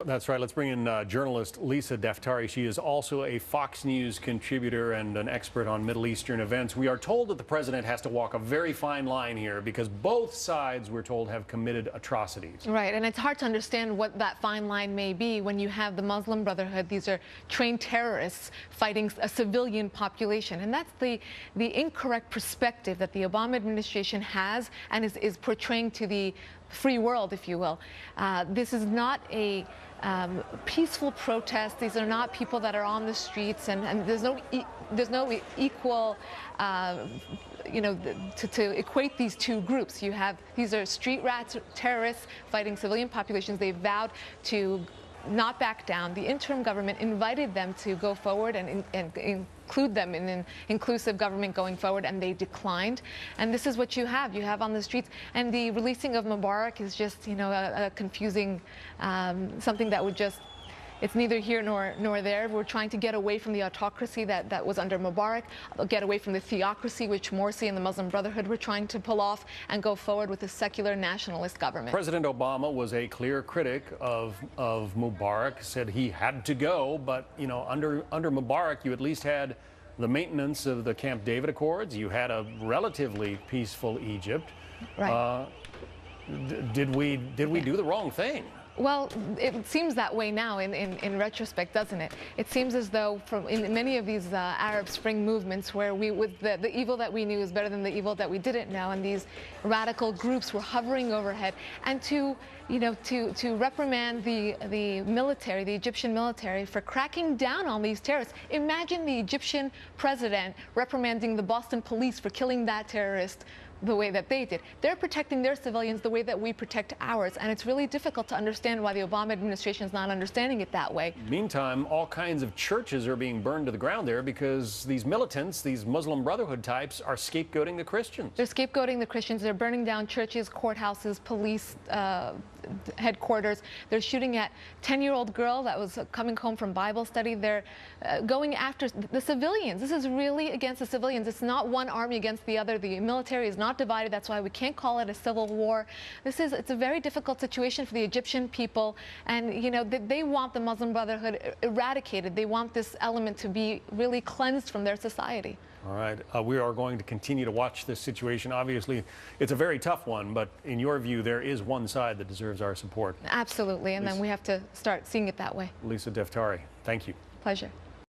That's right. Let's bring in journalist Lisa Daftari. She is also a Fox News contributor and an expert on Middle Eastern events. We are told that the president has to walk a very fine line here because both sides, we're told, have committed atrocities. Right, and it's hard to understand what that fine line may be when you have the Muslim Brotherhood. These are trained terrorists fighting a civilian population, and that's the incorrect perspective that the Obama administration has and is portraying to the free world, if you will. This is not a peaceful protest. These are not people that are on the streets, and there's no equal, to equate these two groups. These are street rats, terrorists fighting civilian populations. They vowed to not back down. The interim government invited them to go forward and include them in an inclusive government going forward, and they declined. And this is what you have on the streets. And the releasing of Mubarak is just, a confusing, something that would just, it's neither here nor there. We're trying to get away from the autocracy that was under Mubarak, get away from the theocracy which Morsi and the Muslim Brotherhood were trying to pull off, and go forward with a secular nationalist government. President Obama was a clear critic of Mubarak, said he had to go, but under Mubarak you at least had the maintenance of the Camp David Accords. You had a relatively peaceful Egypt. Right. Did we do the wrong thing? Well, it seems that way now in retrospect, doesn't it? It seems as though in many of these Arab Spring movements where with the evil that we knew is better than the evil that we didn't know, and these radical groups were hovering overhead, and to reprimand the military, the Egyptian military, for cracking down on these terrorists. Imagine the Egyptian president reprimanding the Boston police for killing that terrorist the way that they did. They're protecting their civilians the way that we protect ours, and it's really difficult to understand why the Obama administration is not understanding it that way. Meantime, all kinds of churches are being burned to the ground there because these militants, these Muslim Brotherhood types, are scapegoating the Christians. They're scapegoating the Christians. They're burning down churches, courthouses, police headquarters. They're shooting at 10-year-old girl that was coming home from Bible study. They're going after the civilians. This is really against the civilians. It's not one army against the other. The military is not divided. That's why we can't call it a civil war. It's a very difficult situation for the Egyptian people, and they want the Muslim Brotherhood eradicated. They want this element to be really cleansed from their society. All right. We are going to continue to watch this situation. Obviously, it's a very tough one, but in your view, there is one side that deserves our support. Absolutely, and then we have to start seeing it that way. Lisa Daftari, thank you. Pleasure.